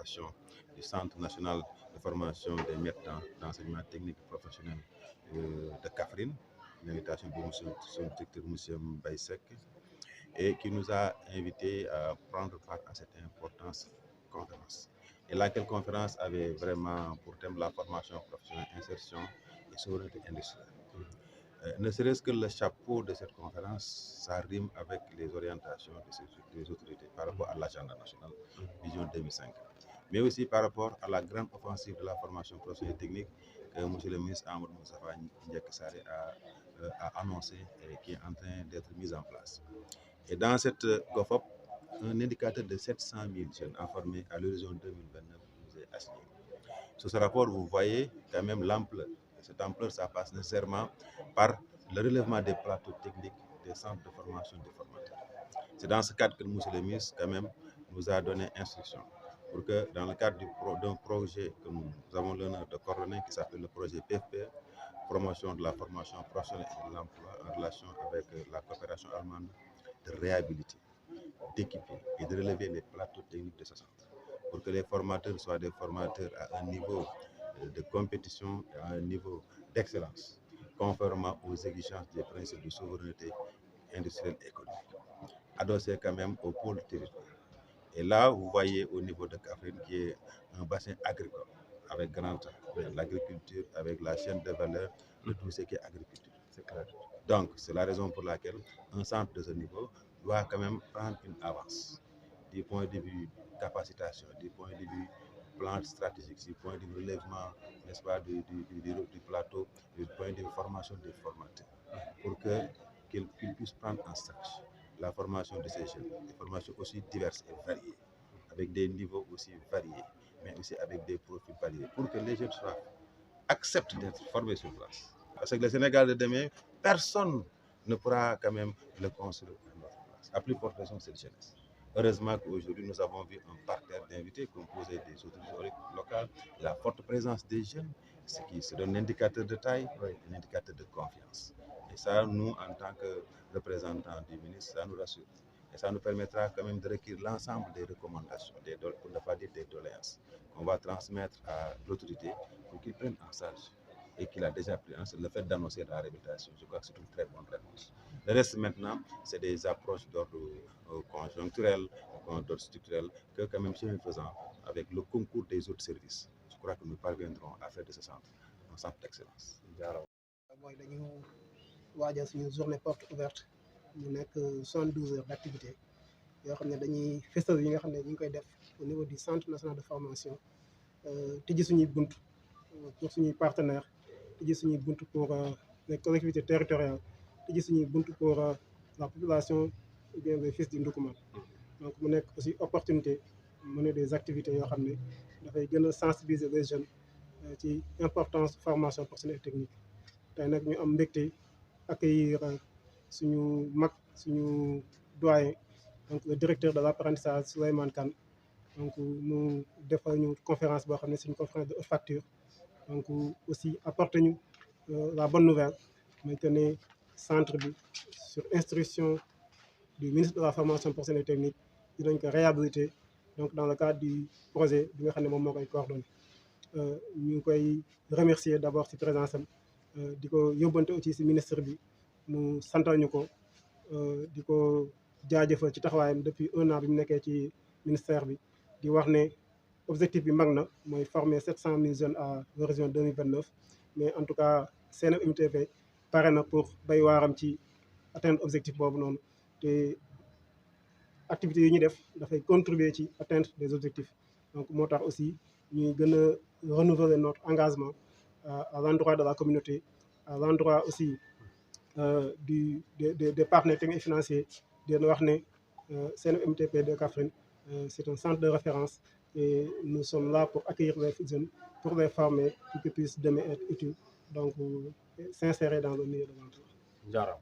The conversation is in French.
l'invitation du Centre national de formation des maîtres d'enseignement technique professionnel de Kaffrine, l'invitation de son directeur, M. Baïsek, et qui nous a invités à prendre part à cette importante conférence. Et laquelle conférence avait vraiment pour thème la formation professionnelle, insertion et souveraineté industrielle. Ne serait-ce que le chapeau de cette conférence, ça rime avec les orientations des autorités par rapport à l'agenda national Vision 2005, mais aussi par rapport à la grande offensive de la formation professionnelle et technique que M. le ministre Amadou Moustapha Ndiaye Sarré a annoncé et qui est en train d'être mise en place. Et dans cette GOFOP, un indicateur de 700 000 jeunes informés à l'horizon 2029 nous est assigné. Sur ce rapport, vous voyez quand même l'ampleur. Cette ampleur, ça passe nécessairement par le relèvement des plateaux techniques des centres de formation des formateurs. C'est dans ce cadre que M. le ministre, quand même, nous a donné instruction pour que, dans le cadre d'un projet que nous avons l'honneur de coordonner, qui s'appelle le projet PFP, promotion de la formation professionnelle et de l'emploi en relation avec la coopération allemande, de réhabiliter, d'équiper et de relever les plateaux techniques de ce centre, pour que les formateurs soient des formateurs à un niveau de compétition, à un niveau d'excellence, conformément aux exigences des principes de souveraineté industrielle et économique, adossés quand même au pôle territoire. Et là, vous voyez au niveau de Kaffrine, qui est un bassin agricole, avec grand A, l'agriculture, avec la chaîne de valeur de tout ce qui est agriculture. C'est clair. Donc, c'est la raison pour laquelle un centre de ce niveau doit quand même prendre une avance du point de vue capacitation, du point de vue plan stratégique, du point de vue relèvement, n'est-ce pas, du plateau, du point de vue formation des formateurs, pour qu'ils puissent prendre en charge la formation de ces jeunes, des formations aussi diverses et variées, avec des niveaux aussi variés, mais aussi avec des profils variés, pour que les jeunes acceptent d'être formés sur place. Parce que le Sénégal de demain, personne ne pourra quand même le construire à notre place. À plus forte raison, c'est le jeunesse. Heureusement qu'aujourd'hui, nous avons vu un parterre d'invités composé des autorités locales, la forte présence des jeunes, ce qui se donne un indicateur de taille, un indicateur de confiance. Et ça, nous, en tant que représentants du ministre, ça nous rassure. Et ça nous permettra quand même de recueillir l'ensemble des recommandations, pour ne pas dire des doléances, qu'on va transmettre à l'autorité pour qu'ils prennent en charge et qu'il a déjà pris en charge le fait d'annoncer la réhabilitation. Je crois que c'est une très bonne réponse. Le reste maintenant, c'est des approches d'ordre conjoncturel, d'ordre structurel, que quand même, chemin faisant, avec le concours des autres services, je crois que nous parviendrons à faire de ce centre un centre d'excellence. mooy dañu waajal suñu journée porte ouverte mu nekk 72 heures d'activité yoo xam ne dañuy fësal yi nga xam ne ñu ngi koy def au niveau du centre national de formation tijji suñuy bunt pour suñuy partenaires tijji suñuy bunt pour les collectivités territoriales tijji suñuy bunt pour la population ou bien les fils du Ndoukoumane. Donc mu nekk aussi opportunité mener des activités yoo xam ne dafay gën a sensibiliser les jeunes ci importance formation professionnelle et technique. tey nag ñu am mbégte accueillir suñu mag suñu doyen donc le directeur de l'apprentissage Souleymane Kane, donc mu defal ñu conférence boo xam ne c'est une conférence de haute facture, donc aussi apporter ñu la bonne nouvelle mooy que ne centre bi sur instruction du ministre de la formation professionnelle et technique dinañ ko réhabiliter donc dans le cadre du projet bi nga xam ne moom moo koy coordonné. ñu ngi koy remercier d'abord ci présence am di ko yóbbante aussi ci ministre bi mu santal ñu ko di ko jaajëfal ci taxawaayam depuis 1 an bi mu nekkee ci ministère bi di wax ne objectif bi mag na mooy former 700 000 jeunes à l'horizon 2029, mais en tout cas CNM-MTP pare na pour bay waaram ci atteindre objectif boobu noonu te activités yi ñu def dafay contribuer ci atteindre des objectifs. Donc moo tax aussi ñuy gën a renouveler notre engagement à l'endroit de la communauté, à l'endroit aussi des partenaires techniques et financiers, di leen wax ne CNM-MTP de Kaffrine c'est un centre de référence et nous sommes là pour accueillir les jeunes, pour les former, pour qu'ils puissent demain être utiles, donc s'insérer dans le milieu de l'emploi.